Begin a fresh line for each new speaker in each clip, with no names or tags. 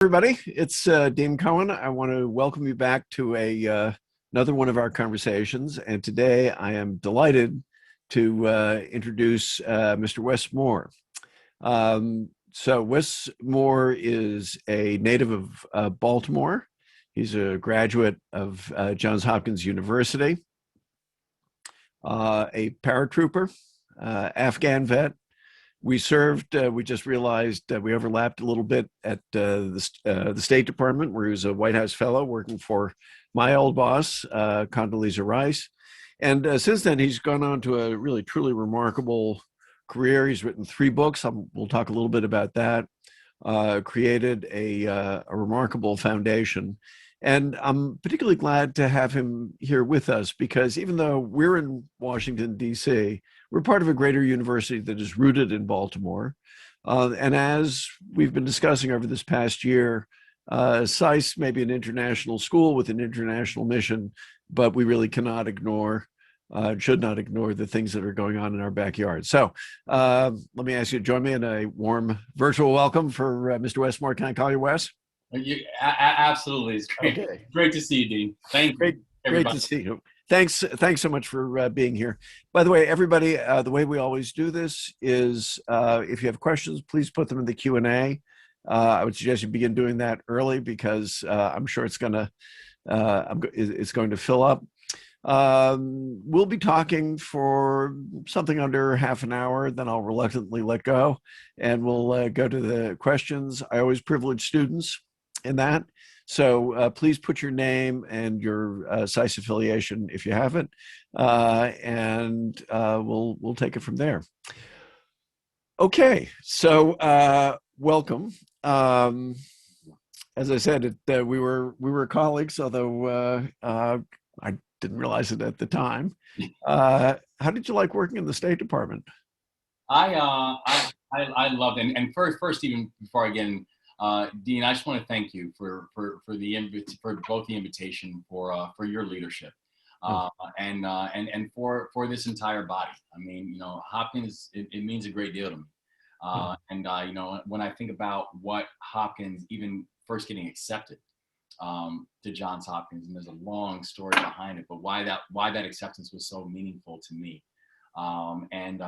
Everybody, it's Dean Cohen. I want to welcome you back to another one of our conversations. And today I am delighted to introduce Mr. Wes Moore. So Wes Moore is a native of Baltimore. He's a graduate of Johns Hopkins University, a paratrooper, Afghan vet. We served, we just realized that we overlapped a little bit at the State Department, where he was a White House fellow working for my old boss, Condoleezza Rice. And since then, he's gone on to a really, truly remarkable career. He's written 3 books. We'll talk a little bit about that. Created a remarkable foundation. And I'm particularly glad to have him here with us because even though we're in Washington, D.C., we're part of a greater university that is rooted in Baltimore. And as we've been discussing over this past year, SAIS may be an international school with an international mission, but we really cannot ignore, should not ignore the things that are going on in our backyard. So let me ask you to join me in a warm virtual welcome for Mr. Wes Moore. Can I call you Wes?
Absolutely. It's great.
Okay.
Great to see you, Dean. Thank you.
Great to see you. Thanks so much for being here. By the way, everybody, the way we always do this is if you have questions, please put them in the Q&A. I would suggest you begin doing that early because I'm sure it's going to fill up. We'll be talking for something under half an hour, then I'll reluctantly let go, and we'll go to the questions. I always privilege students in that. So please put your name and your SAIS affiliation if you have it, and we'll take it from there. Okay, so welcome. As I said, we were colleagues, although I didn't realize it at the time. How did you like working in the State Department?
I loved it. And first, even before I get in, Dean, I just want to thank you for both the invitation for your leadership, and for this entire body. I mean, Hopkins, it means a great deal to me. And when I think about what Hopkins, even first getting accepted to Johns Hopkins, and there's a long story behind it, but why that acceptance was so meaningful to me, and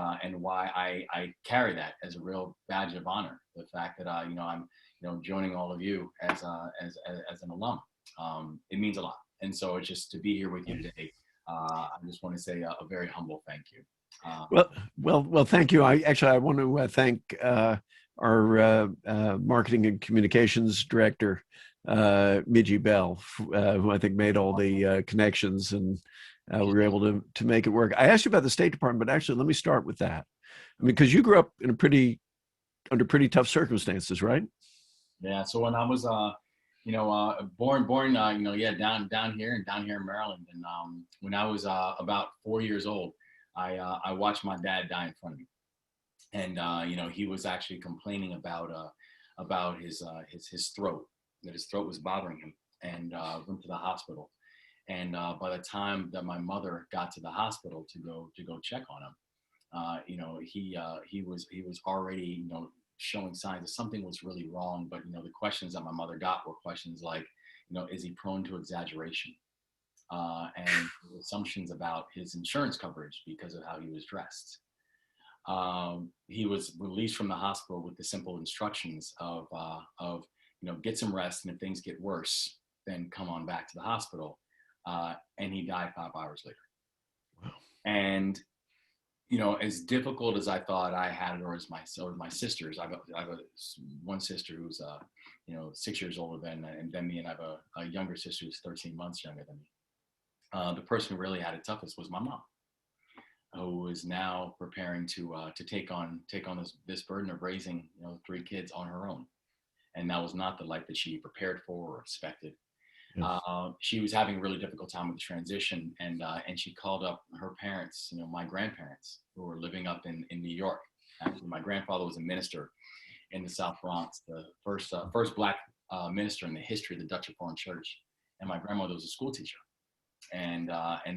why I carry that as a real badge of honor. The fact that I'm joining all of you as an alum, it means a lot. And so it's just to be here with you today. I just want to say a very humble thank you.
Well, thank you. I want to thank our marketing and communications director, Miji Bell, who I think made all the connections, and we were able to make it work. I asked you about the State Department, but actually, let me start with that. I mean, because you grew up in under pretty tough circumstances, right?
Yeah. So when I was, born, down here in Maryland, and when I was about 4 years old, I watched my dad die in front of me, and he was actually complaining about his throat, that his throat was bothering him, and went to the hospital. And by the time that my mother got to the hospital to go check on him, he was already showing signs that something was really wrong. But the questions that my mother got were questions like, is he prone to exaggeration, and assumptions about his insurance coverage because of how he was dressed. He was released from the hospital with the simple instructions of get some rest, and if things get worse, then come on back to the hospital. And he died 5 hours later.
Wow.
And as difficult as I thought I had it, or my sisters, I have one sister who's 6 years older than me, and I have a younger sister who's 13 months younger than me. The person who really had it toughest was my mom, who is now preparing to take on this burden of raising 3 kids on her own, and that was not the life that she prepared for or expected. Yeah. She was having a really difficult time with the transition, and she called up her parents, my grandparents, who were living up in New York. Actually, my grandfather was a minister in the South Bronx, the first Black minister in the history of the Dutch Reformed Church, and my grandmother was a school teacher, and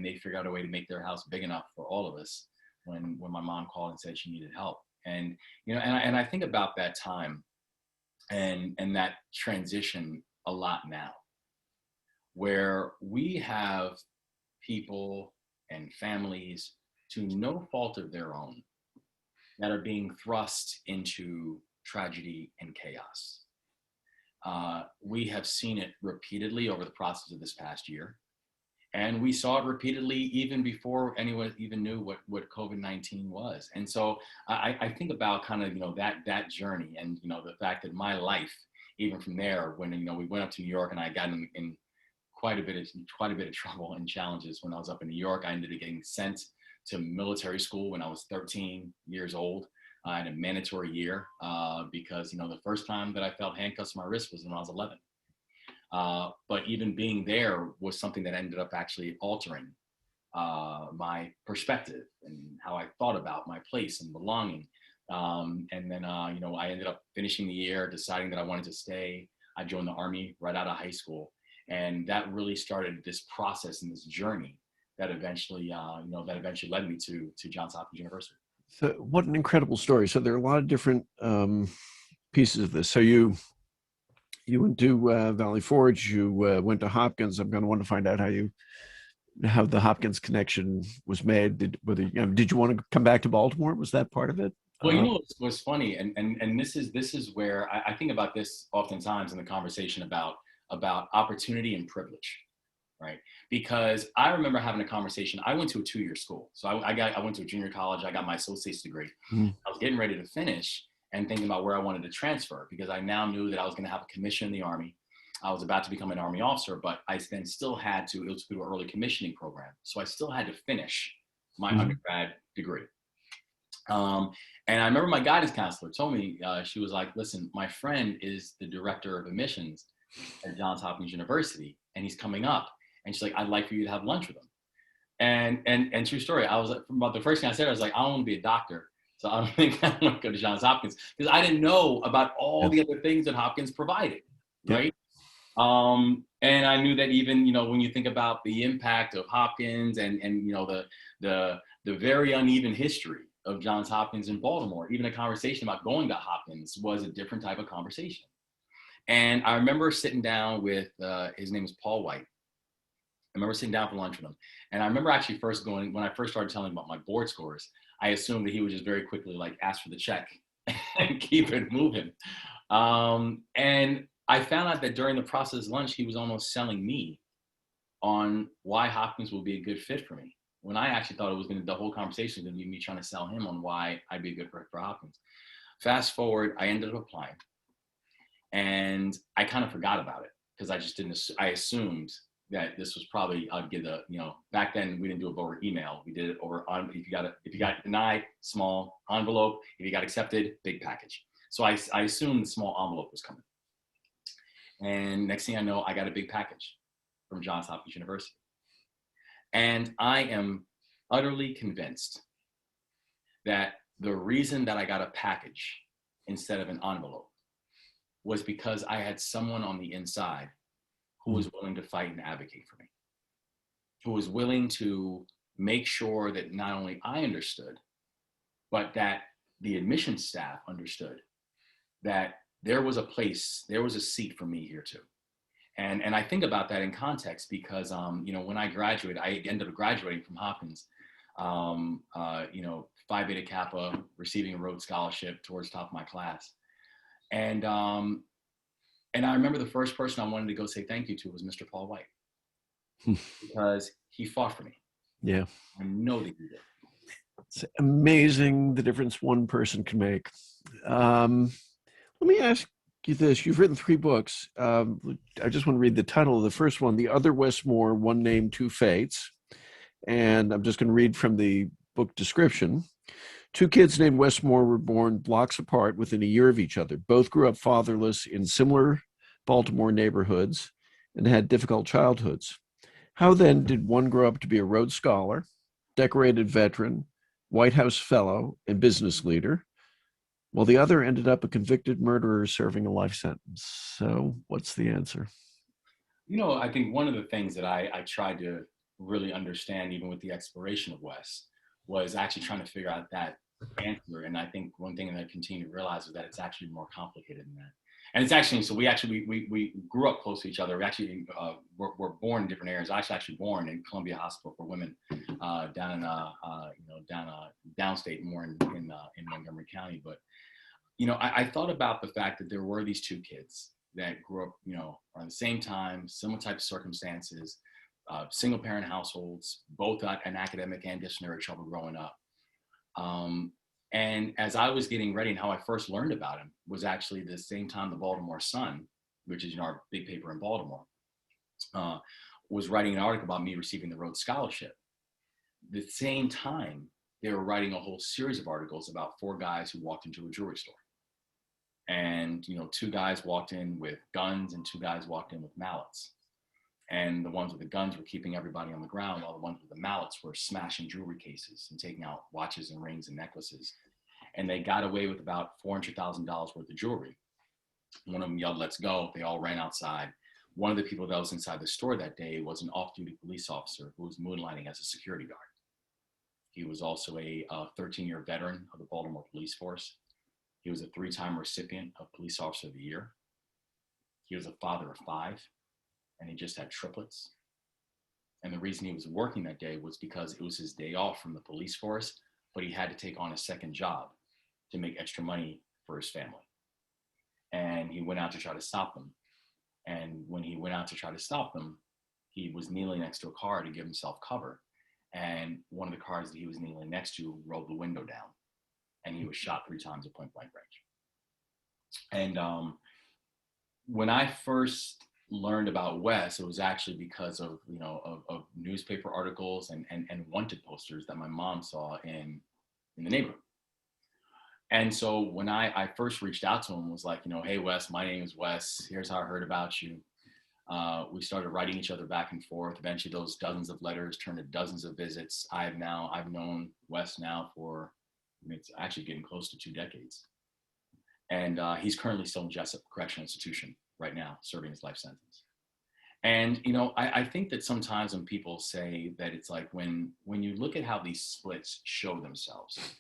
they figured out a way to make their house big enough for all of us when my mom called and said she needed help. And I think about that time and that transition a lot now, where we have people and families to no fault of their own that are being thrust into tragedy and chaos. We have seen it repeatedly over the process of this past year. And we saw it repeatedly even before anyone even knew what COVID-19 was. And so I think about kind of, that journey, and, the fact that my life, even from there, when, we went up to New York, and I got in quite a bit of trouble and challenges when I was up in New York. I ended up getting sent to military school when I was 13 years old. I had a mandatory year because, the first time that I felt handcuffs on my wrist was when I was 11. But even being there was something that ended up actually altering my perspective and how I thought about my place and belonging. And then, I ended up finishing the year, deciding that I wanted to stay. I joined the Army right out of high school. And that really started this process and this journey that eventually led me to Johns Hopkins University.
So what an incredible story. So there are a lot of different pieces of this. So you went to Valley Forge, you went to Hopkins. I'm going to want to find out how the Hopkins connection was made. Did you want to come back to Baltimore? Was that part of it?
Well, what's funny, and this is where I think about this oftentimes in the conversation about opportunity and privilege, right? Because I remember having a conversation. I went to a 2-year school. So I went to a junior college. I got my associate's degree. Mm-hmm. I was getting ready to finish and thinking about where I wanted to transfer, because I now knew that I was going to have a commission in the Army. I was about to become an Army officer, but I then still had to, it was through an early commissioning program. So I still had to finish my undergrad degree. And I remember my guidance counselor told me, she was like, listen, my friend is the director of admissions at Johns Hopkins University, and he's coming up. And she's like, I'd like for you to have lunch with him. And true story, I was like, about the first thing I said, I was like, I don't want to be a doctor. So I don't think I want to go to Johns Hopkins, because I didn't know about all the other things that Hopkins provided, right? And I knew that even, when you think about the impact of Hopkins and the very uneven history of Johns Hopkins in Baltimore, even a conversation about going to Hopkins was a different type of conversation. And I remember sitting down with, his name is Paul White. I remember sitting down for lunch with him. And I remember actually when I first started telling him about my board scores, I assumed that he would just very quickly ask for the check and keep it moving. And I found out that during the process of lunch, he was almost selling me on why Hopkins would be a good fit for me, when I actually thought the whole conversation was going to be me trying to sell him on why I'd be a good fit for Hopkins. Fast forward, I ended up applying. And I kind of forgot about it, because I assumed that this was probably, I'd get back then we didn't do it over email. We did it over, if you got denied, small envelope. If you got accepted, big package. So I assumed the small envelope was coming. And next thing I know, I got a big package from Johns Hopkins University. And I am utterly convinced that the reason that I got a package instead of an envelope was because I had someone on the inside who was willing to fight and advocate for me, who was willing to make sure that not only I understood, but that the admissions staff understood that there was a place, there was a seat for me here too. And I think about that in context because, when I graduated, I ended up graduating from Hopkins, Phi Beta Kappa, receiving a Rhodes Scholarship towards the top of my class. And I remember the first person I wanted to go say thank you to was Mr. Paul White, because he fought for me.
Yeah.
I know that he did.
It's amazing the difference one person can make. Let me ask you this. You've written 3 books. I just want to read the title of the first one, The Other Wes Moore, One Name, Two Fates. And I'm just going to read from the book description. 2 kids named Wes Moore were born blocks apart within a year of each other. Both grew up fatherless in similar Baltimore neighborhoods and had difficult childhoods. How then did one grow up to be a Rhodes Scholar, decorated veteran, White House fellow, and business leader, while the other ended up a convicted murderer serving a life sentence? So what's the answer?
I think one of the things that I tried to really understand, even with the exploration of Wes, was actually trying to figure out that answer. And I think one thing that I continue to realize is that it's actually more complicated than that. And it's actually, so we grew up close to each other. We actually were born in different areas. I was actually born in Columbia Hospital for Women down in downstate, more in Montgomery County. But I thought about the fact that there were these two kids that grew up around the same time, similar types of circumstances, single parent households, both got an academic and disciplinary trouble growing up. And as I was getting ready, and how I first learned about him was actually the same time the Baltimore Sun, which is our big paper in Baltimore, was writing an article about me receiving the Rhodes Scholarship. The same time, they were writing a whole series of articles about 4 guys who walked into a jewelry store. And, 2 guys walked in with guns and 2 guys walked in with mallets. And the ones with the guns were keeping everybody on the ground, while the ones with the mallets were smashing jewelry cases and taking out watches and rings and necklaces. And they got away with about $400,000 worth of jewelry. One of them yelled, "Let's go." They all ran outside. One of the people that was inside the store that day was an off-duty police officer who was moonlighting as a security guard. He was also a 13-year veteran of the Baltimore Police Force. He was a 3-time recipient of Police Officer of the Year. He was a father of 5, and he just had triplets. And the reason he was working that day was because it was his day off from the police force, but he had to take on a second job to make extra money for his family. And he went out to try to stop them. And when he went out to try to stop them, he was kneeling next to a car to give himself cover. And one of the cars that he was kneeling next to rolled the window down, and he was shot 3 times at point blank range. And when I first learned about Wes, it was actually because of of newspaper articles and wanted posters that my mom saw in the neighborhood. And so when I first reached out to him, was like, "Hey Wes, my name is Wes. Here's how I heard about you." We started writing each other back and forth. Eventually, those dozens of letters turned to dozens of visits. I've known Wes now for, it's actually getting close to 2 decades. And he's currently still in Jessup Correctional Institution right now, serving his life sentence. And, I think that sometimes when people say that, it's like when you look at how these splits show themselves,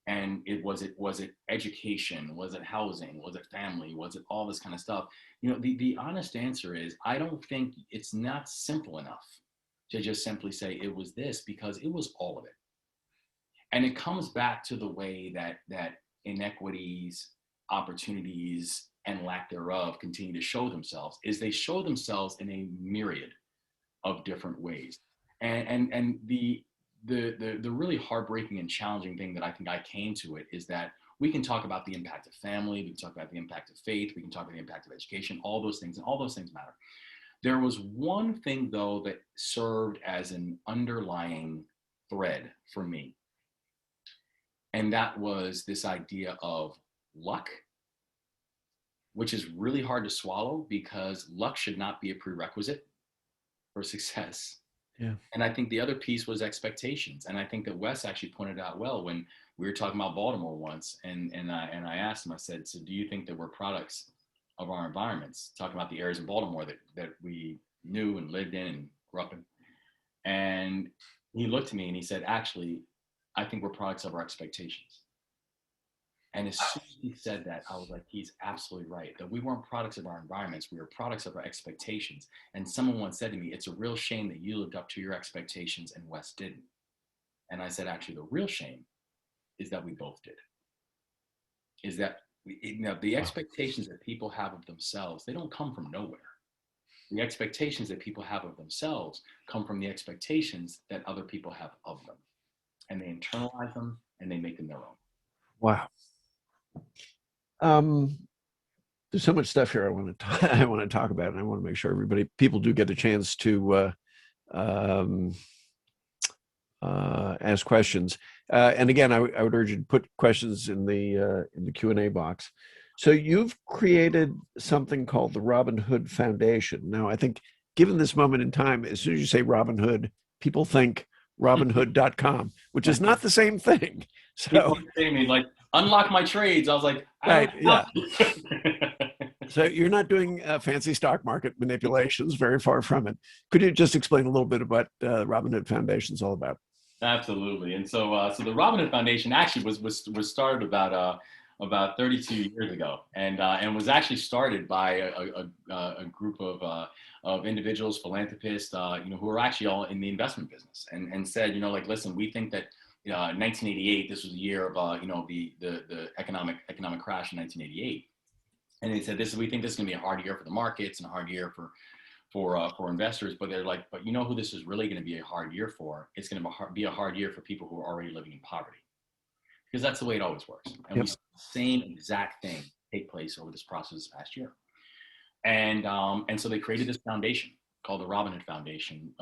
and was it education? Was it housing? Was it family? Was it all this kind of stuff? The honest answer is, I don't think it's not simple enough to just simply say it was this, because it was all of it. And it comes back to the way that inequities, opportunities, and lack thereof continue to show themselves, is they show themselves in a myriad of different ways. And the really heartbreaking and challenging thing that I think I came to it is that we can talk about the impact of family, we can talk about the impact of faith, we can talk about the impact of education, all those things, and all those things matter. There was one thing, though, that served as an underlying thread for me. And that was this idea of luck, which is really hard to swallow, because luck should not be a prerequisite for success.
Yeah.
And I think the other piece was expectations. And I think that Wes actually pointed out well when we were talking about Baltimore once, and I asked him, I said, "So do you think that we're products of our environments?" Talking about the areas in Baltimore that we knew and lived in and grew up in. And he looked at me and he said, "Actually, I think we're products of our expectations." And as soon as he said that, I was like, he's absolutely right, that we weren't products of our environments, we were products of our expectations. And someone once said to me, "It's a real shame that you lived up to your expectations and Wes didn't." And I said, actually, the real shame is that we both did. Is that, the expectations that people have of themselves, they don't come from nowhere. The expectations that people have of themselves come from the expectations that other people have of them. And they internalize them and they make them their own.
Wow. There's so much stuff here I want to talk about, and I want to make sure people do get a chance to ask questions. And again, I would urge you to put questions in the Q&A box. So you've created something called the Robinhood Foundation. Now, I think given this moment in time, as soon as you say Robinhood, people think Robinhood.com, which is not the same thing. So
people say to me, like, "Unlock my trades." I was like,
right, yeah. So you're not doing fancy stock market manipulations, very far from it. Could you just explain a little bit of what Robinhood Foundation is all about?
Absolutely. And so the Robinhood Foundation actually was started about about 32 years ago, and was actually started by a group of individuals, philanthropists, who are actually all in the investment business, and said, like, listen, we think that 1988, this was the year of the economic crash in 1988, and they said we think this is going to be a hard year for the markets and a hard year for investors, but they're like, but who this is really going to be a hard year for? It's going to be a hard year for people who are already living in poverty, because that's the way it always works. And we saw the same exact thing take place over this process this past year. And so they created this foundation called the Robinhood Foundation,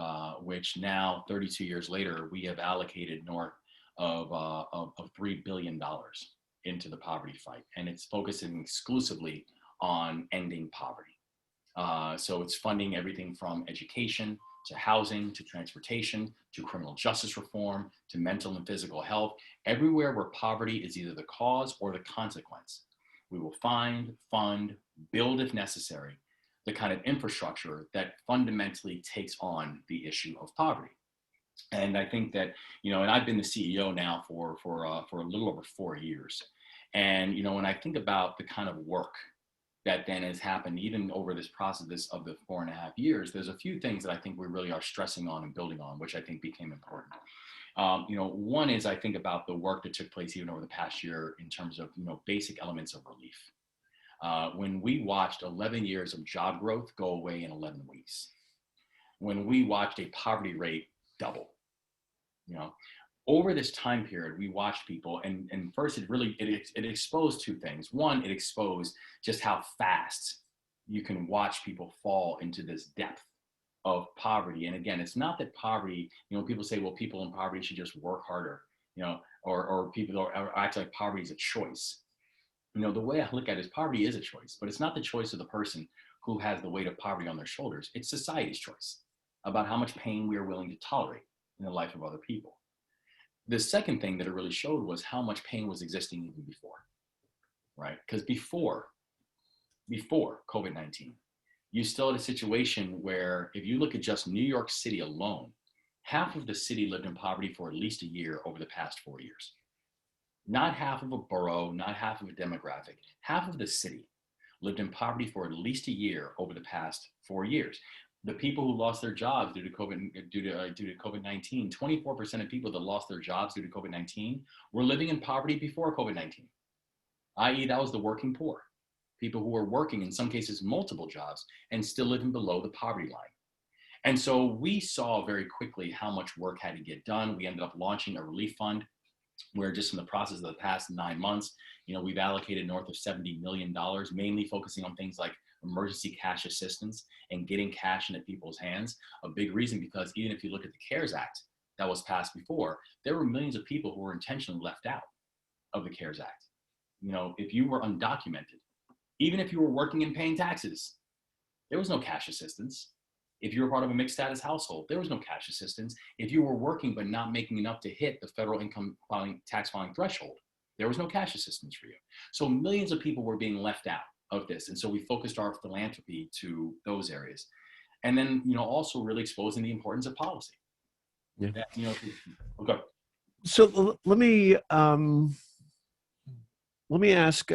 which now, 32 years later, we have allocated north of $3 billion into the poverty fight. And it's focusing exclusively on ending poverty. So it's funding everything from education to housing, to transportation, to criminal justice reform, to mental and physical health. Everywhere where poverty is either the cause or the consequence, we will find, fund, build if necessary, the kind of infrastructure that fundamentally takes on the issue of poverty. And I think that, and I've been the CEO now for a little over 4 years. And, when I think about the kind of work that then has happened even over this process of the 4.5 years, there's a few things that I think we really are stressing on and building on, which I think became important. One is, I think about the work that took place even over the past year in terms of, basic elements of relief. When we watched 11 years of job growth go away in 11 weeks, when we watched a poverty rate double, over this time period, we watched people, and first it exposed two things. One, it exposed just how fast you can watch people fall into this depth of poverty. And again, it's not that poverty, people say, well, people in poverty should just work harder, or people are act like poverty is a choice. The way I look at it is poverty is a choice, but it's not the choice of the person who has the weight of poverty on their shoulders. It's society's choice about how much pain we are willing to tolerate in the life of other people. The second thing that it really showed was how much pain was existing even before, right? Because before COVID-19, you still had a situation where if you look at just New York City alone, half of the city lived in poverty for at least a year over the past 4 years. Not half of a borough, not half of a demographic, half of the city lived in poverty for at least a year over the past 4 years. The people who lost their jobs due to COVID-19, 24% of people that lost their jobs due to COVID-19 were living in poverty before COVID-19, i.e. that was the working poor, people who were working in some cases multiple jobs and still living below the poverty line. And so we saw very quickly how much work had to get done. We ended up launching a relief fund where just in the process of the past 9 months, we've allocated north of $70 million, mainly focusing on things like emergency cash assistance and getting cash into people's hands. A big reason, because even if you look at the CARES Act that was passed before, there were millions of people who were intentionally left out of the CARES Act. If you were undocumented, even if you were working and paying taxes, there was no cash assistance. If you were part of a mixed status household, there was no cash assistance. If you were working but not making enough to hit the federal income tax filing threshold, there was no cash assistance for you. So millions of people were being left out of this. And so we focused our philanthropy to those areas. And then, also really exposing the importance of policy.
Yeah.
That, okay.
So let me ask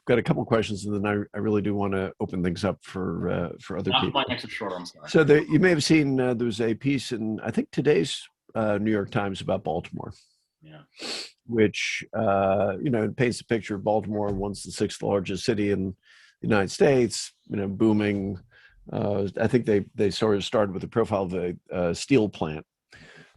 got a couple of questions, and then I really do want to open things up for other people.
My next short, I'm sorry.
So you may have seen there was a piece in, I think, today's New York Times about Baltimore.
Yeah.
Which paints a picture of Baltimore, once the 6th largest city in the United States, booming. I think they sort of started with a profile of a steel plant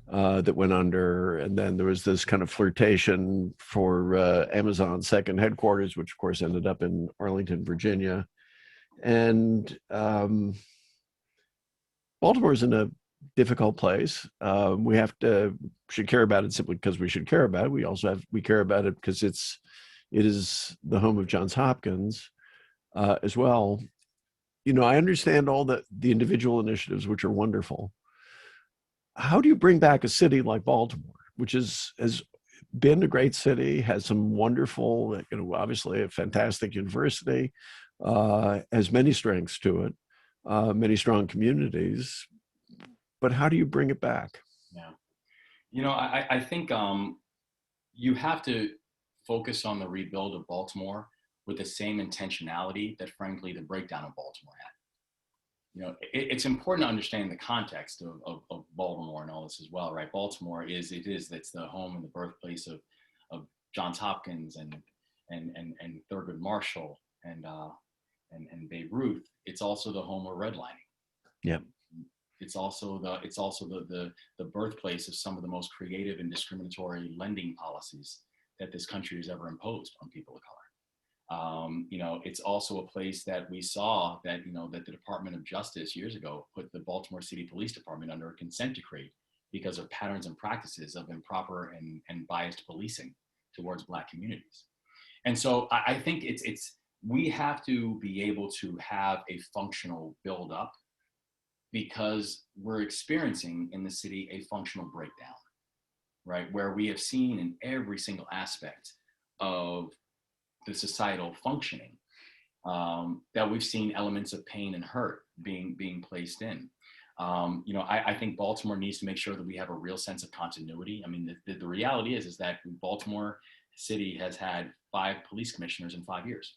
that went under, and then there was this kind of flirtation for Amazon's second headquarters, which of course ended up in Arlington, Virginia. And Baltimore's in a difficult place. We should care about it simply because we should care about it. We care about it because it is the home of Johns Hopkins as well. I understand all the individual initiatives, which are wonderful. How do you bring back a city like Baltimore, which has been a great city, has some wonderful, obviously a fantastic university, has many strengths to it, many strong communities, but how do you bring it back?
Yeah. I think, you have to focus on the rebuild of Baltimore with the same intentionality that, frankly, the breakdown of Baltimore had. It's important to understand the context of Baltimore and all this as well, right? Baltimore it's the home and the birthplace of Johns Hopkins and Thurgood Marshall and Babe Ruth. It's also the home of redlining.
Yeah.
It's also the birthplace of some of the most creative and discriminatory lending policies that this country has ever imposed on people of color. It's also a place that we saw that the Department of Justice years ago put the Baltimore City Police Department under a consent decree because of patterns and practices of improper and biased policing towards Black communities. And so I think we have to be able to have a functional build up, because we're experiencing in the city a functional breakdown, right? Where we have seen in every single aspect of the societal functioning that we've seen elements of pain and hurt being placed in. I think Baltimore needs to make sure that we have a real sense of continuity. I mean, the reality is that Baltimore City has had 5 police commissioners in 5 years.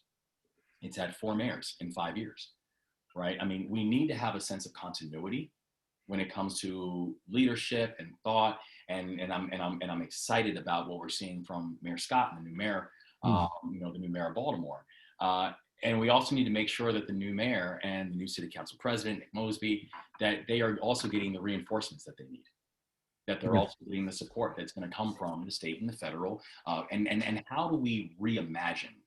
It's had 4 mayors in 5 years, right? I mean, we need to have a sense of continuity when it comes to leadership and thought, and I'm excited about what we're seeing from Mayor Scott and the new mayor. The new mayor of Baltimore. And we also need to make sure that the new mayor and the new city council president, Nick Mosby, that they are also getting the reinforcements that they need, that they're also getting the support that's going to come from the state and the federal. And how do we reimagine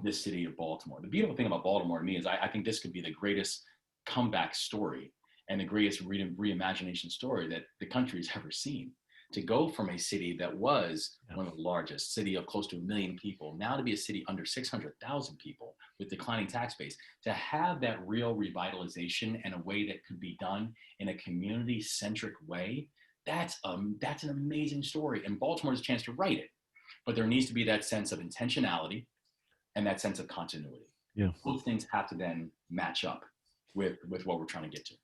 this city of Baltimore? The beautiful thing about Baltimore to me is I think this could be the greatest comeback story and the greatest reimagination story that the country's ever seen. To go from a city that was one of the largest, city of close to 1 million people, now to be a city under 600,000 people with declining tax base, to have that real revitalization in a way that could be done in a community-centric way, that's an amazing story. And Baltimore has a chance to write it. But there needs to be that sense of intentionality and that sense of continuity.
Yeah.
Both things have to then match up with what we're trying to get to.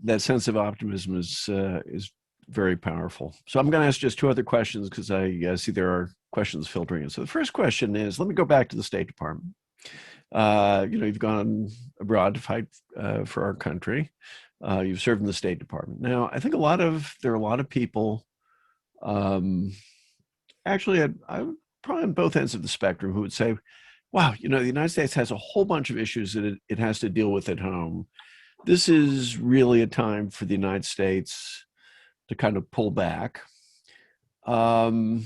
That sense of optimism is very powerful. So I'm going to ask just 2 other questions because I see there are questions filtering in. So the first question is, let me go back to the State Department. You've gone abroad to fight for our country. You've served in the State Department. Now, I think there are a lot of people, actually, I probably on both ends of the spectrum, who would say, wow, the United States has a whole bunch of issues that it has to deal with at home. This is really a time for the United States to kind of pull back and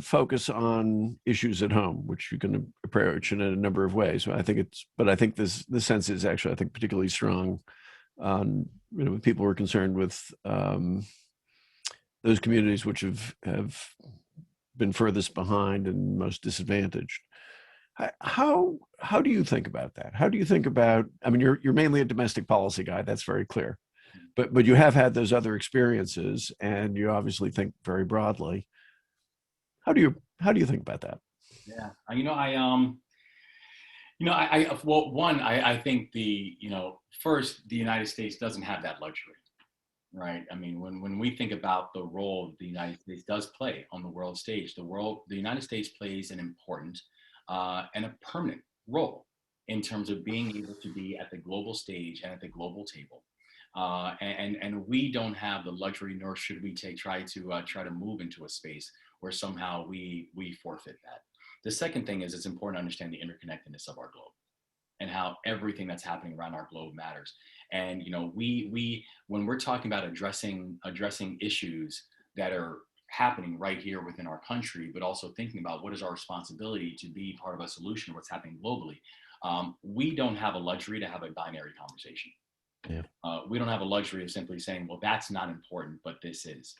focus on issues at home, which you can approach in a number of ways. I think this sense is actually, I think, particularly strong on, people who are concerned with those communities which have been furthest behind and most disadvantaged. How do you think about that? How do you think about, I mean, you're mainly a domestic policy guy, that's very clear. But you have had those other experiences, and you obviously think very broadly. How do you think about that?
Yeah, I think first, the United States doesn't have that luxury, right? I mean, when we think about the role the United States does play on the world stage, the United States plays an important and a permanent role in terms of being able to be at the global stage and at the global table. And we don't have the luxury, nor should we try to move into a space where somehow we forfeit that. The second thing is, it's important to understand the interconnectedness of our globe and how everything that's happening around our globe matters. And we when we're talking about addressing issues that are happening right here within our country, but also thinking about what is our responsibility to be part of a solution of what's happening globally, we don't have a luxury to have a binary conversation.
Yeah.
We don't have a luxury of simply saying, well, that's not important, but this is.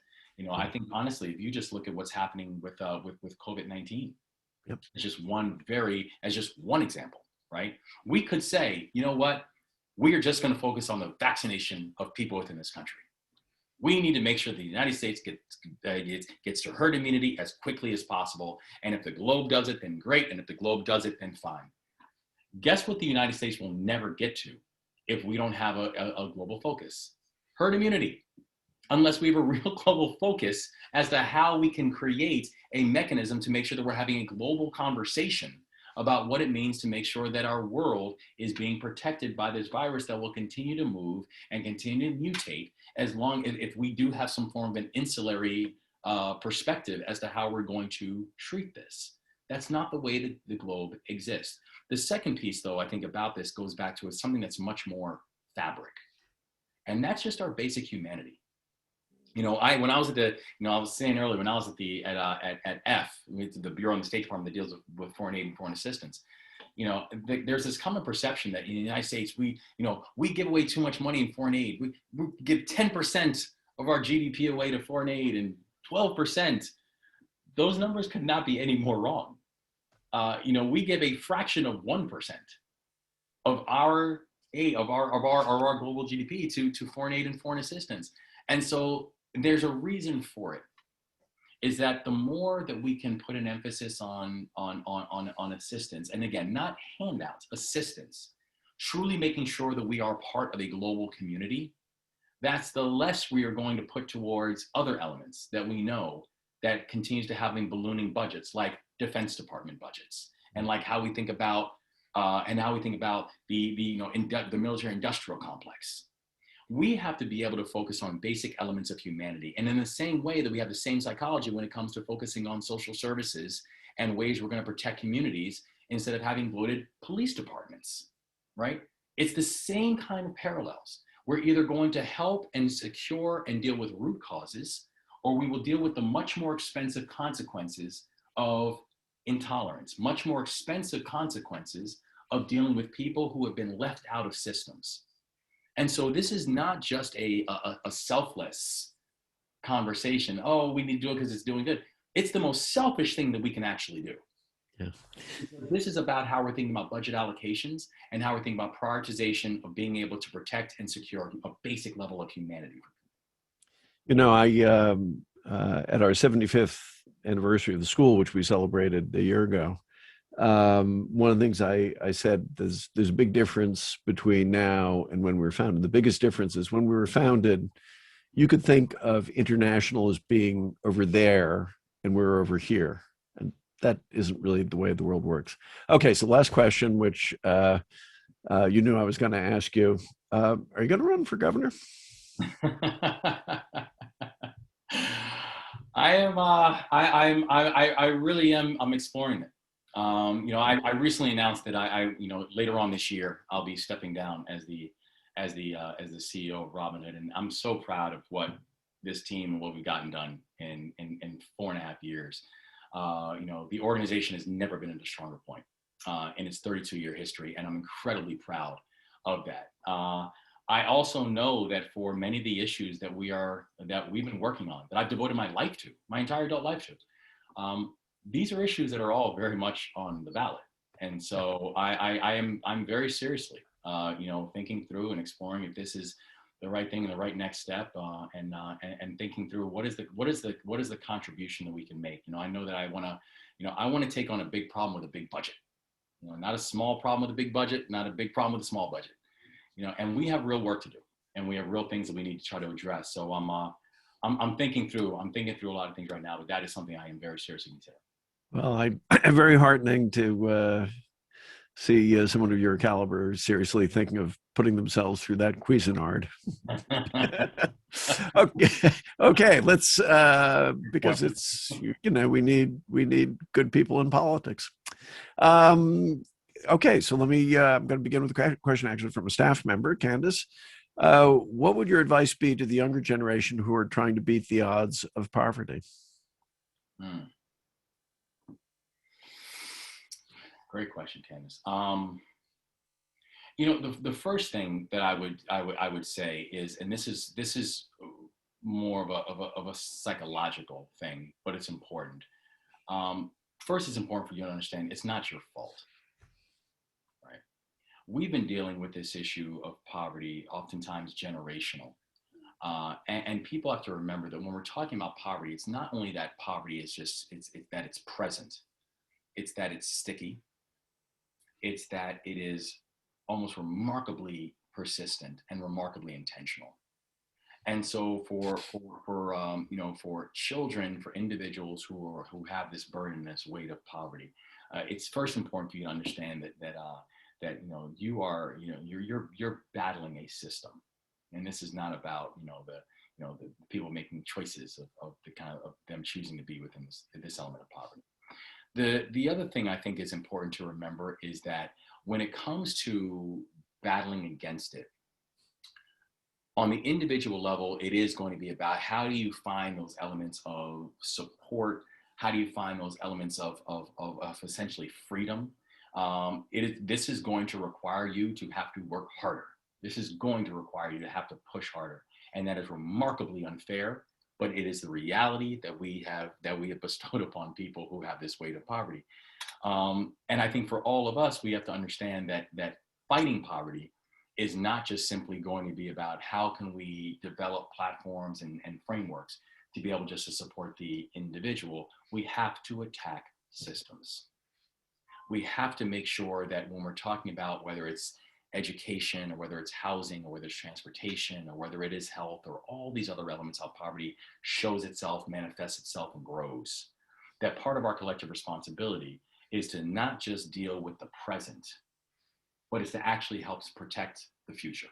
I think honestly, if you just look at what's happening with COVID-19,
yep,
as just one example, right? We could say, you know what, we are just going to focus on the vaccination of people within this country. We need to make sure the United States gets to herd immunity as quickly as possible. And if the globe does it, then great. And if the globe does it, then fine. Guess what the United States will never get to if we don't have a global focus? Herd immunity. unless we have a real global focus as to how we can create a mechanism to make sure that we're having a global conversation about what it means to make sure that our world is being protected by this virus that will continue to move and continue to mutate, as long as if we do have some form of an insulary perspective as to how we're going to treat this. That's not the way that the globe exists. The second piece, though, I think about this goes back to something that's much more fabric, and that's just our basic humanity. When I was at I was saying earlier, when I was at F, the Bureau in the State Department that deals with foreign aid and foreign assistance, there's this common perception that in the United States, we give away too much money in foreign aid. We give 10% of our GDP away to foreign aid and 12%. Those numbers could not be any more wrong. We give a fraction of 1% of our aid, of our global GDP to foreign aid and foreign assistance. And so there's a reason for it, is that the more that we can put an emphasis on assistance, and again, not handouts, assistance, truly making sure that we are part of a global community, that's the less we are going to put towards other elements that we know that continues to having ballooning budgets, like Defense Department budgets, and like how we think about the military industrial complex. We have to be able to focus on basic elements of humanity. And in the same way that we have the same psychology when it comes to focusing on social services and ways we're going to protect communities instead of having bloated police departments, right? It's the same kind of parallels. We're either going to help and secure and deal with root causes, or we will deal with the much more expensive consequences of intolerance, much more expensive consequences of dealing with people who have been left out of systems. And so this is not just a selfless conversation. Oh, we need to do it because it's doing good. It's the most selfish thing that we can actually do.
Yeah.
This is about how we're thinking about budget allocations and how we're thinking about prioritization of being able to protect and secure a basic level of humanity.
I at our 75th anniversary of the school, which we celebrated a year ago, one of the things I said, there's a big difference between now and when we were founded. The biggest difference is when we were founded, you could think of international as being over there and we're over here. And that isn't really the way the world works. Okay, so last question, which you knew I was going to ask you. Are you going to run for governor?
I really am. I'm exploring it. I recently announced that later on this year I'll be stepping down as the CEO of Robinhood, and I'm so proud of what this team and what we've gotten done in 4.5 years. The organization has never been at a stronger point in its 32-year history, and I'm incredibly proud of that. I also know that for many of the issues that we've been working on, that I've devoted my life to, my entire adult life to, these are issues that are all very much on the ballot. And so I'm very seriously, thinking through and exploring if this is the right thing and the right next step, and thinking through what is the contribution that we can make. I know that I want to take on a big problem with a big budget. Not a small problem with a big budget, not a big problem with a small budget. And we have real work to do, and we have real things that we need to try to address. So I'm thinking through a lot of things right now, but that is something I am very seriously considering.
Well, very heartening to see someone of your caliber seriously thinking of putting themselves through that Cuisinart. Okay, let's because it's we need good people in politics. Okay, so I'm going to begin with a question actually from a staff member, Candace. What would your advice be to the younger generation who are trying to beat the odds of poverty?
Great question, Candace. The first thing that I would say is, and this is more of a psychological thing, but it's important. First, it's important for you to understand it's not your fault. Right? We've been dealing with this issue of poverty, oftentimes generational. And people have to remember that when we're talking about poverty, it's not only that poverty is it's that it's present, it's that it's sticky, it's that it is almost remarkably persistent and remarkably intentional. And so for children, for individuals who have this burden, this weight of poverty, it's first important for you to understand that you're battling a system, and this is not about the people making choices of the kind of them choosing to be within this element of poverty. The other thing I think is important to remember is that when it comes to battling against it, on the individual level, it is going to be about how do you find those elements of support? How do you find those elements of essentially freedom? This is going to require you to have to work harder. This is going to require you to have to push harder. And that is remarkably unfair, but it is the reality that we have bestowed upon people who have this weight of poverty. And I think for all of us, we have to understand that fighting poverty is not just simply going to be about how can we develop platforms and frameworks to be able just to support the individual. We have to attack systems. We have to make sure that when we're talking about whether it's education or whether it's housing or whether it's transportation or whether it is health or all these other elements how poverty shows itself, manifests itself, and grows, that part of our collective responsibility is to not just deal with the present, but it's to actually help protect the future.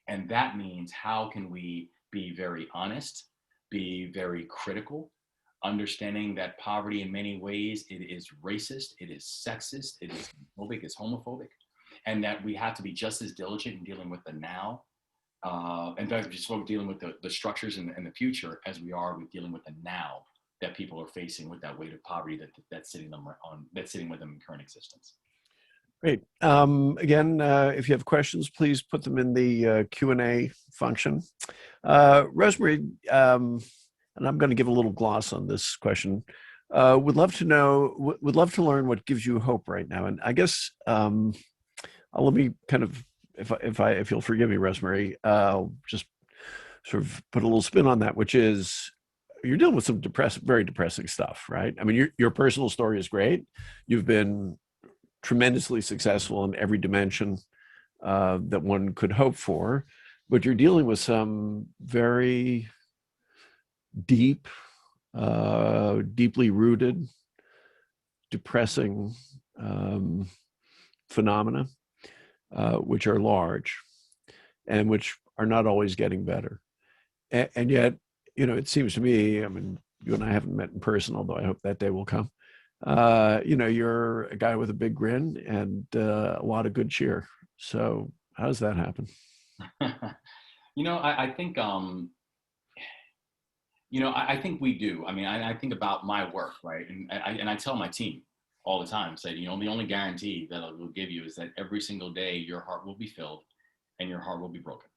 And that means how can we be very honest, be very critical, understanding that poverty in many ways, it is racist, it is sexist, it is phobic, it's homophobic, and that we have to be just as diligent in dealing with the now, in fact, just dealing with the structures and the future as we are with dealing with the now that people are facing with that weight of poverty that's sitting with them in current existence.
Great. Again, if you have questions, please put them in the Q&A function. Rosemary, and I'm going to give a little gloss on this question. Would love to learn what gives you hope right now. And I guess let me kind of, if you'll forgive me, Rosemary, I'll just sort of put a little spin on that, which is you're dealing with some very depressing stuff, right? I mean, your personal story is great. You've been tremendously successful in every dimension that one could hope for, but you're dealing with some very deep, deeply rooted, depressing phenomena, which are large and which are not always getting better. And yet, it seems to me, I mean, you and I haven't met in person, although I hope that day will come. You're a guy with a big grin and a lot of good cheer. So how does that happen?
I think, I think we do. I mean, I think about my work, right? And I tell my team all the time, say, the only guarantee that I will give you is that every single day your heart will be filled and your heart will be broken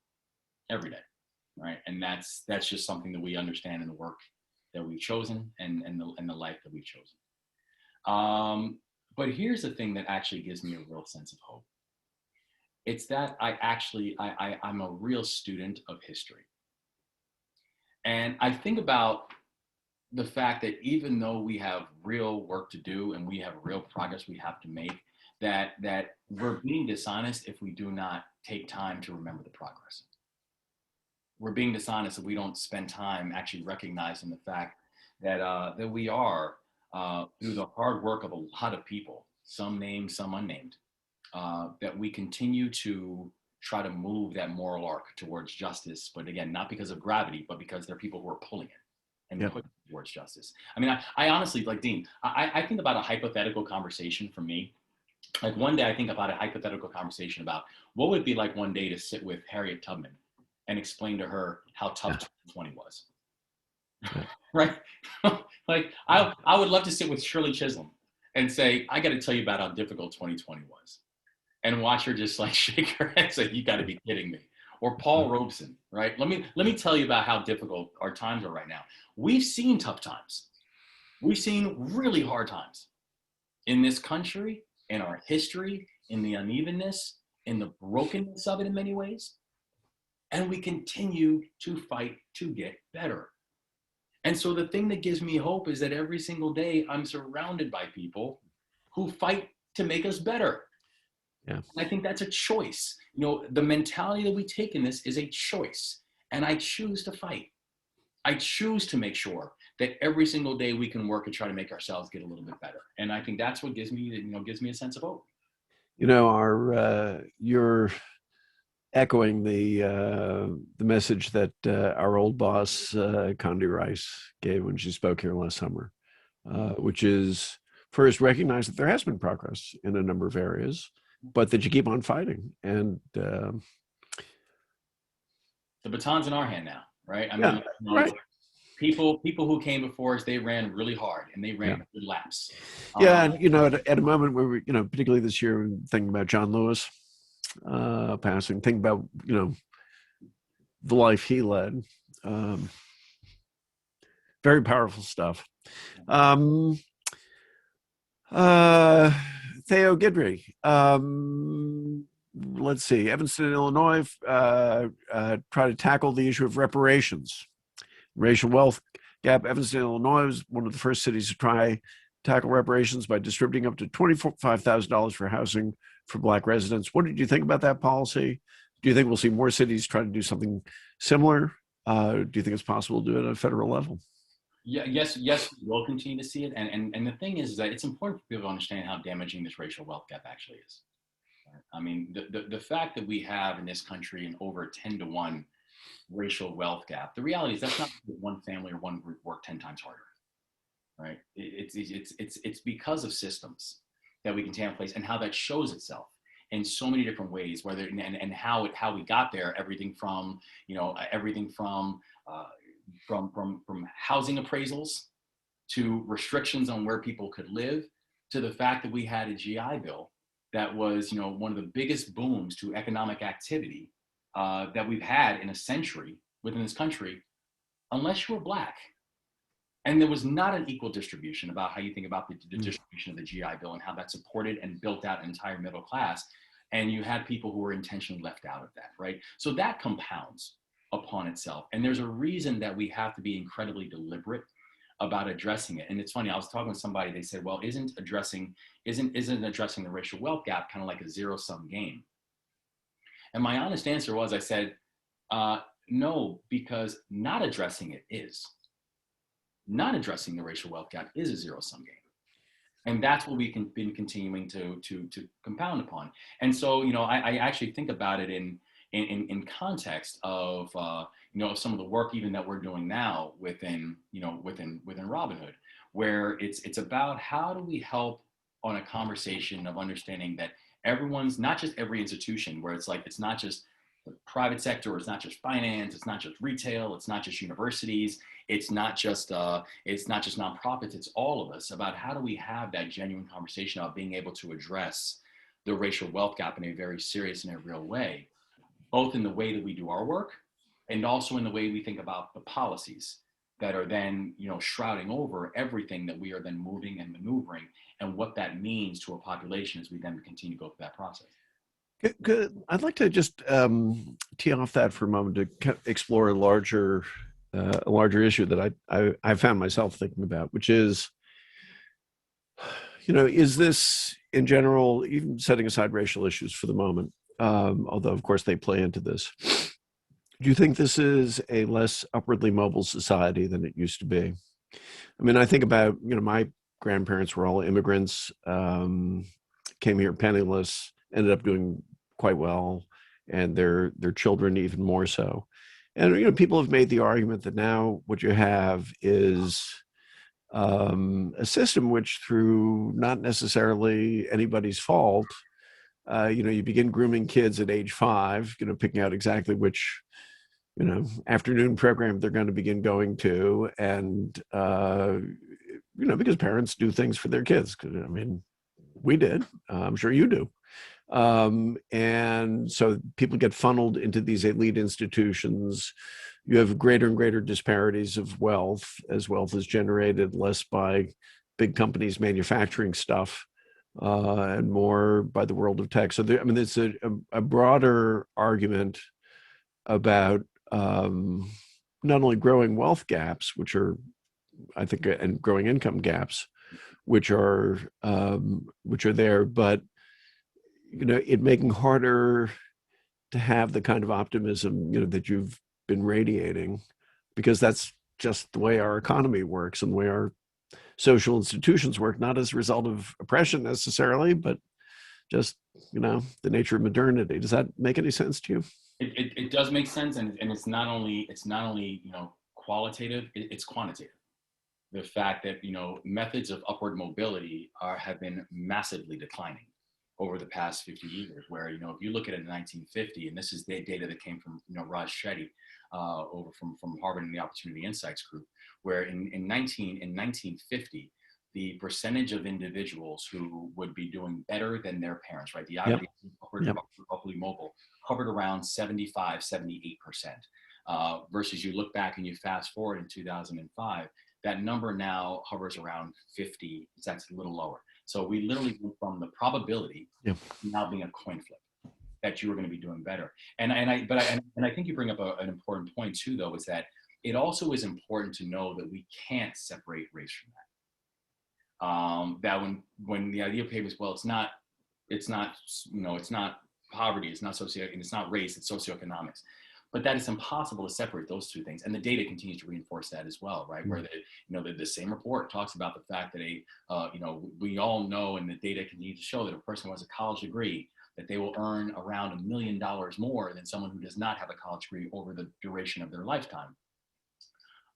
every day, right? And that's just something that we understand in the work that we've chosen and the life that we've chosen. But here's the thing that actually gives me a real sense of hope. It's that I'm a real student of history. And I think about the fact that even though we have real work to do and we have real progress we have to make, that we're being dishonest if we do not take time to remember the progress. We're being dishonest if we don't spend time actually recognizing the fact that we are, through the hard work of a lot of people, some named, some unnamed, that we continue to try to move that moral arc towards justice. But again, not because of gravity, but because there are people who are pulling it and pushing towards justice. I mean, I honestly, like Dean, I think about a hypothetical conversation for me. Like one day I think about a hypothetical conversation about what would it be like one day to sit with Harriet Tubman and explain to her how tough 2020 was. Right? Like I would love to sit with Shirley Chisholm and say, I got to tell you about how difficult 2020 was, and watch her just like shake her head and say, you got to be kidding me. Or Paul Robeson, right? Let me tell you about how difficult our times are right now. We've seen tough times. We've seen really hard times in this country, in our history, in the unevenness, in the brokenness of it in many ways. And we continue to fight to get better. And so the thing that gives me hope is that every single day I'm surrounded by people who fight to make us better. Yeah. And I think that's a choice. The mentality that we take in this is a choice. And I choose to fight. I choose to make sure that every single day we can work and try to make ourselves get a little bit better. And I think that's what gives me a sense of hope.
You're echoing the message that our old boss Condi Rice gave when she spoke here last summer, which is first recognize that there has been progress in a number of areas, but that you keep on fighting. And
the baton's in our hand now, right? I
yeah,
mean,
right.
People who came before us, they ran really hard and they ran good laps.
Yeah, and at a moment where we, particularly this year, thinking about John Lewis passing, thinking about the life he led. Um, Very powerful stuff. Um, Theo Gidry. Let's see. Evanston, Illinois, try to tackle the issue of reparations, racial wealth gap. Evanston, Illinois was one of the first cities to try tackle reparations by distributing up to $25,000 for housing for Black residents. What did you think about that policy? Do you think we'll see more cities try to do something similar? Do you think it's possible to do it at a federal level?
Yeah, yes, we'll continue to see it. And the thing is that it's important for people to understand how damaging this racial wealth gap actually is. I mean, the fact that we have in this country an over 10-to-1 racial wealth gap, the reality is that's not because one family or one group work 10 times harder, right? It's because of systems that we can take in place and how that shows itself in so many different ways, whether and how we got there, everything from from housing appraisals to restrictions on where people could live, to the fact that we had a GI Bill that was, one of the biggest booms to economic activity that we've had in a century within this country, unless you were Black. And there was not an equal distribution about how you think about the distribution of the GI Bill and how that supported and built out an entire middle class. And you had people who were intentionally left out of that, right? So that compounds upon itself. And there's a reason that we have to be incredibly deliberate about addressing it. And it's funny, I was talking to somebody, they said, well, isn't addressing the racial wealth gap kind of like a zero-sum game? And my honest answer was, I said, no, because not addressing it is. Not addressing the racial wealth gap is a zero-sum game. And that's what we've been continuing to compound upon. And so, I actually think about it in context of some of the work even that we're doing now within Robinhood, where it's about how do we help on a conversation of understanding that everyone's, not just every institution, where it's like it's not just the private sector, it's not just finance, it's not just retail, it's not just universities, it's not just nonprofits, it's all of us, about how do we have that genuine conversation about being able to address the racial wealth gap in a very serious and a real way, both in the way that we do our work and also in the way we think about the policies that are then, shrouding over everything that we are then moving and maneuvering, and what that means to a population as we then continue to go through that process.
Good. I'd like to just tee off that for a moment to explore a larger issue that I found myself thinking about, which is, is this in general, even setting aside racial issues for the moment, although of course they play into this, do you think this is a less upwardly mobile society than it used to be? I mean, I think about, my grandparents were all immigrants, came here penniless, ended up doing quite well, and their children even more so. And people have made the argument that now what you have is a system which, through not necessarily anybody's fault, you begin grooming kids at age 5, picking out exactly which afternoon program they're going to begin going to, and because parents do things for their kids. Because I mean, we did. I'm sure you do. And so people get funneled into these elite institutions. You have greater and greater disparities of wealth, as wealth is generated less by big companies manufacturing stuff and more by the world of tech. So there's a broader argument about not only growing wealth gaps, which are, I think, and growing income gaps, which are there, but it making harder to have the kind of optimism that you've been radiating, because that's just the way our economy works and the way our social institutions work, not as a result of oppression necessarily, but just, the nature of modernity. Does that make any sense to you?
It does make sense, and it's not only qualitative, it's quantitative. The fact that methods of upward mobility have been massively declining over the past 50 years. Where if you look at it in 1950, and this is the data that came from Raj Shetty over from Harvard and the Opportunity Insights Group, where in 1950, the percentage of individuals who would be doing better than their parents, right? The
Yep.
average
Yep.
upwardly mobile hovered around 75, 78%. Versus you look back and you fast forward in 2005, that number now hovers around 50. It's actually a little lower. So we literally went from the probability
Yep.
now being a coin flip that you were going to be doing better. And I think you bring up an important point too, though, is that it also is important to know that we can't separate race from that. That when the idea of pay was, well, it's not poverty, it's not and it's not race, it's socioeconomics. But that it's impossible to separate those two things, and the data continues to reinforce that as well, right? Where the same report talks about the fact that we all know, and the data continues to show that a person who has a college degree, that they will earn around $1 million more than someone who does not have a college degree over the duration of their lifetime.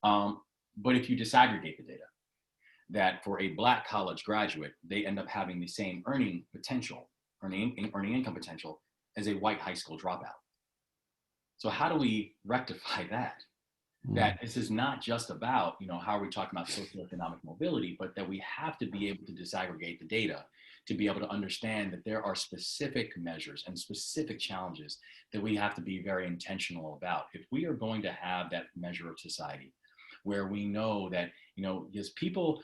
But if you disaggregate the data, that for a Black college graduate, they end up having the same earning income potential as a white high school dropout. So how do we rectify that? That this is not just about, how are we talking about socioeconomic mobility, but that we have to be able to disaggregate the data to be able to understand that there are specific measures and specific challenges that we have to be very intentional about. If we are going to have that measure of society where we know that, yes, people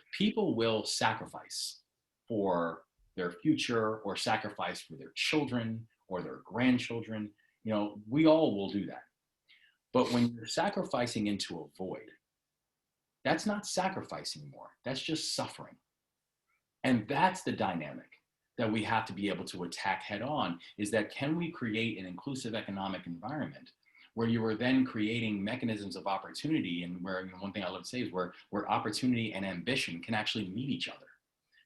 will sacrifice for their future, or sacrifice for their children or their grandchildren, we all will do that. But when you're sacrificing into a void, that's not sacrifice anymore. That's just suffering. And that's the dynamic that we have to be able to attack head on, is that can we create an inclusive economic environment where you are then creating mechanisms of opportunity, and where one thing I love to say is where opportunity and ambition can actually meet each other,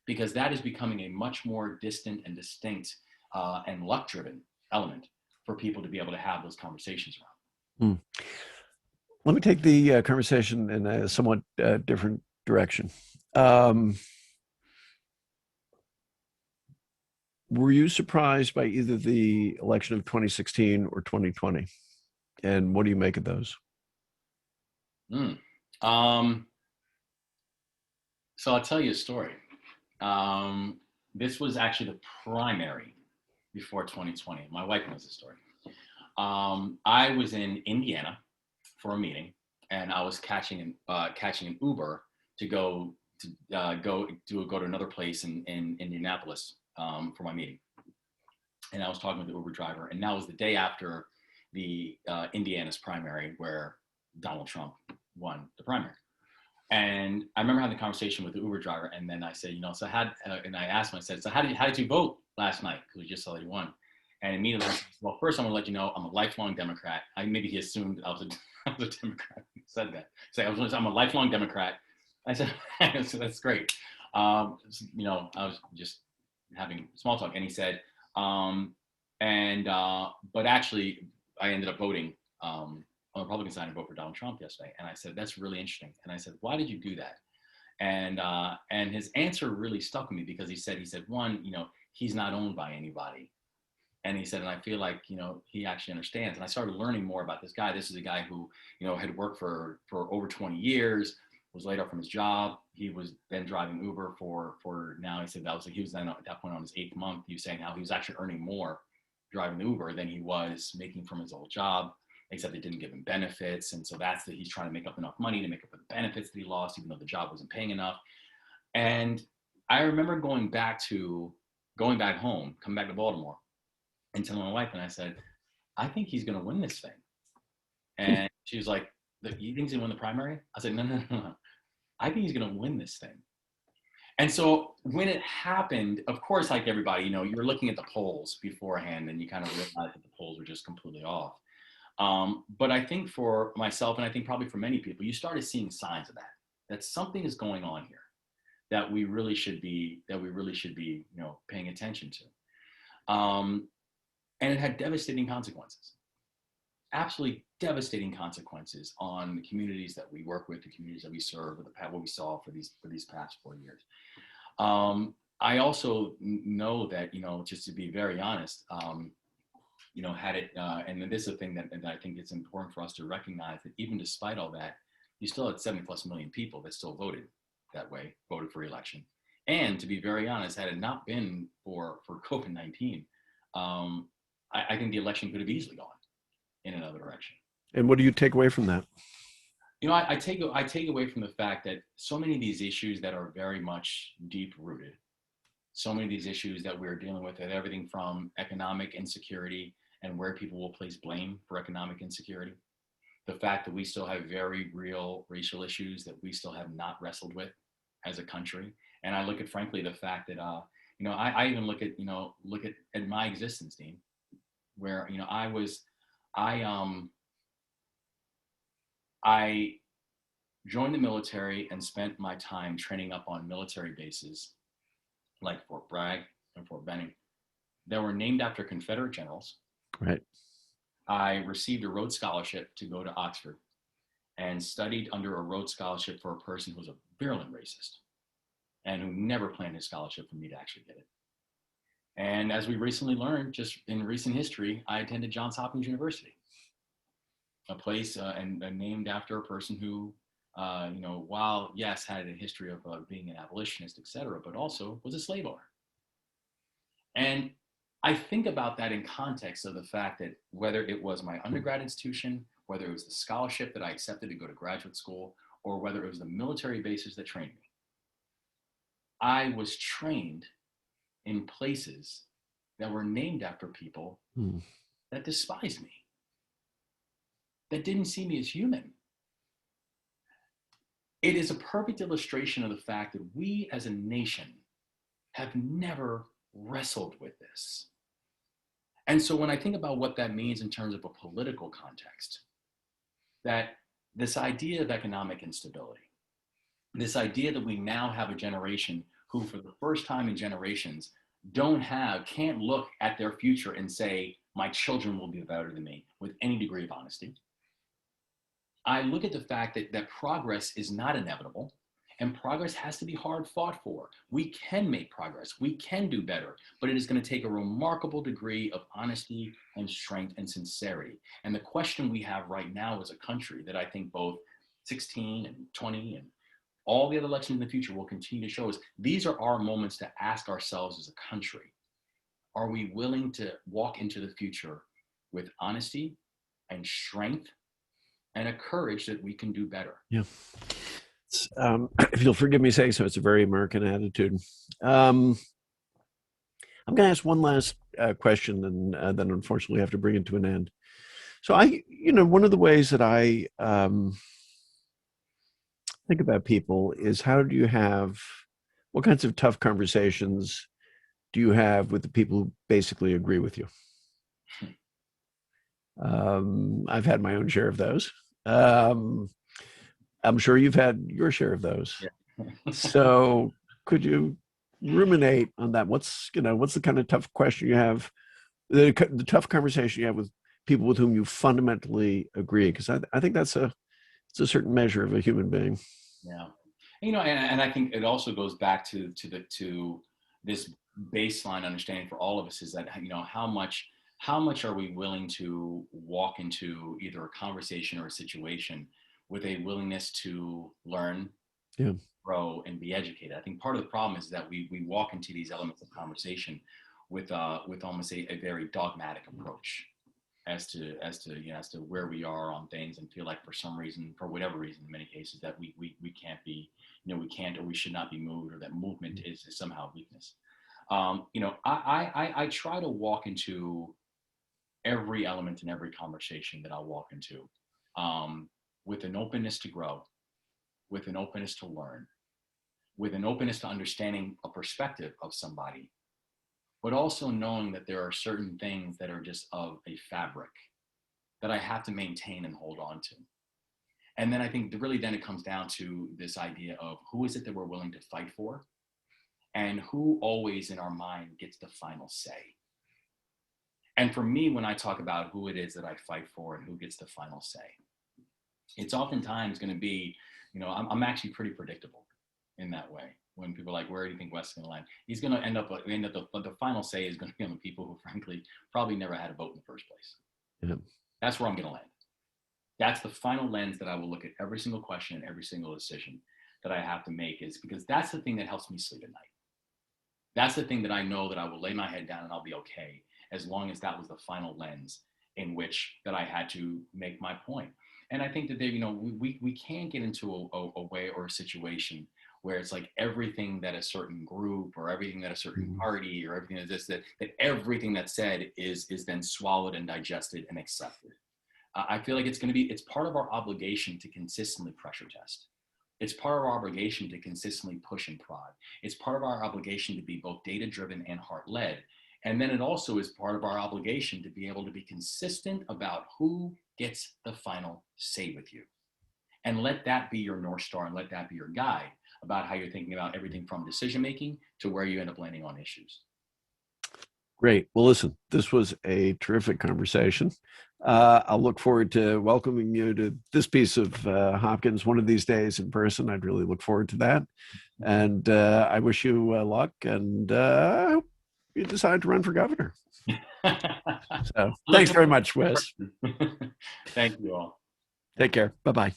because that is becoming a much more distant and distinct and luck-driven element for people to be able to have those conversations around.
Let me take the conversation in a somewhat different direction. Were you surprised by either the election of 2016 or 2020? And what do you make of those?
So I'll tell you a story. This was actually the primary before 2020. My wife knows the story. I was in Indiana for a meeting, and I was catching an Uber to go to another place in Indianapolis for my meeting. And I was talking with the Uber driver, and that was the day after the Indiana's primary, where Donald Trump won the primary. And I remember having the conversation with the Uber driver, and then I said, and I asked him, I said, so how did you vote last night? Because we just saw that he won. And immediately, well, first I want to let you know I'm a lifelong Democrat. Maybe he assumed I was a Democrat. He said that. So I'm a lifelong Democrat. I said, so that's great. I was just having small talk, and he said, but actually, I ended up voting on the Republican side and vote for Donald Trump yesterday. And I said, that's really interesting. And I said, why did you do that? And his answer really stuck with me, because he said, one, he's not owned by anybody. And he said, and I feel like, he actually understands. And I started learning more about this guy. This is a guy who, had worked for over 20 years, was laid off from his job. He was then driving Uber for now. He said he was then at that point on his 8th month. He was saying how he was actually earning more driving Uber than he was making from his old job, except they didn't give him benefits. And so he's trying to make up enough money to make up for the benefits that he lost, even though the job wasn't paying enough. And I remember going back home, coming back to Baltimore, and telling my wife, and I said, I think he's going to win this thing. And she was like, you think he's going to win the primary? I said, no. I think he's going to win this thing. And so when it happened, of course, like everybody, you're looking at the polls beforehand, and you kind of realize that the polls were just completely off. But I think for myself, and I think probably for many people, you started seeing signs of that something is going on here that we really should be, paying attention to. And it had devastating consequences, absolutely devastating consequences on the communities that we work with, the communities that we serve, what we saw for these past 4 years. I also know that, just to be very honest, had it, and this is a thing that I think it's important for us to recognize, that even despite all that, you still had 70+ million people that still voted that way, voted for election. And to be very honest, had it not been for COVID-19, I think the election could have easily gone in another direction.
And what do you take away from that?
I take away from the fact that so many of these issues that are very much deep rooted, so many of these issues that we're dealing with, and everything from economic insecurity and where people will place blame for economic insecurity, the fact that we still have very real racial issues that we still have not wrestled with as a country. And I look at, frankly, the fact that, I even look at my existence, Dean, where, I joined the military and spent my time training up on military bases like Fort Bragg and Fort Benning that were named after Confederate generals.
Right.
I received a Rhodes Scholarship to go to Oxford and studied under a Rhodes Scholarship for a person who was a virulent racist and who never planned his scholarship for me to actually get it. And as we recently learned, just in recent history, I attended Johns Hopkins University, a place and named after a person who, while yes, had a history of being an abolitionist, et cetera, but also was a slave owner. And I think about that in context of the fact that whether it was my undergrad institution, whether it was the scholarship that I accepted to go to graduate school, or whether it was the military bases that trained me, I was trained in places that were named after people that despised me, that didn't see me as human. It is a perfect illustration of the fact that we as a nation have never wrestled with this. And so when I think about what that means in terms of a political context, that this idea of economic instability, this idea that we now have a generation who for the first time in generations can't look at their future and say, my children will be better than me with any degree of honesty. I look at the fact that progress is not inevitable, and progress has to be hard fought for. We can make progress, we can do better, but it is going to take a remarkable degree of honesty and strength and sincerity. And the question we have right now as a country that I think both 16 and 20 and all the other elections in the future will continue to show us, these are our moments to ask ourselves as a country, are we willing to walk into the future with honesty and strength and a courage that we can do better?
Yeah. If you'll forgive me saying so, it's a very American attitude. I'm going to ask one last question, and then unfortunately we have to bring it to an end. So one of the ways that I think about people is, what kinds of tough conversations do you have with the people who basically agree with you? I've had my own share of those. I'm sure you've had your share of those.
Yeah.
So could you ruminate on that? What's the kind of tough question you have, the tough conversation you have with people with whom you fundamentally agree? Because I think it's a certain measure of a human being.
Yeah. And I think it also goes back to this baseline understanding for all of us, is that, how much are we willing to walk into either a conversation or a situation with a willingness to learn, grow, and be educated. I think part of the problem is that we walk into these elements of conversation with almost a very dogmatic approach as to where we are on things, and feel like for some reason, for whatever reason, in many cases, that we can't be, we can't or we should not be moved, or that movement is somehow weakness. I try to walk into every element in every conversation that I walk into with an openness to grow, with an openness to learn, with an openness to understanding a perspective of somebody, but also knowing that there are certain things that are just of a fabric that I have to maintain and hold on to. And then I think really then it comes down to this idea of who is it that we're willing to fight for, and who always in our mind gets the final say. And for me, when I talk about who it is that I fight for and who gets the final say, it's oftentimes going to be, I'm actually pretty predictable in that way. When people are like, where do you think Wes is going to land? He's going to end up, the final say is going to be on the people who, frankly, probably never had a vote in the first place.
Yeah.
That's where I'm going to land. That's the final lens that I will look at every single question and every single decision that I have to make, is because that's the thing that helps me sleep at night. That's the thing that I know that I will lay my head down and I'll be okay, as long as that was the final lens in which that I had to make my point. And I think that we can't get into a way or a situation where it's like everything that a certain group or everything that a certain party or everything that everything that's said is then swallowed and digested and accepted. I feel like it's part of our obligation to consistently pressure test. It's part of our obligation to consistently push and prod. It's part of our obligation to be both data-driven and heart-led. And then it also is part of our obligation to be able to be consistent about who gets the final say with you. And let that be your North Star, and let that be your guide about how you're thinking about everything from decision-making to where you end up landing on issues.
Great. Well, listen, this was a terrific conversation. I'll look forward to welcoming you to this piece of Hopkins one of these days in person. I'd really look forward to that. And I wish you luck, and I hope you decide to run for governor. So thanks very much, Wes.
Thank you all.
Take care. Bye-bye.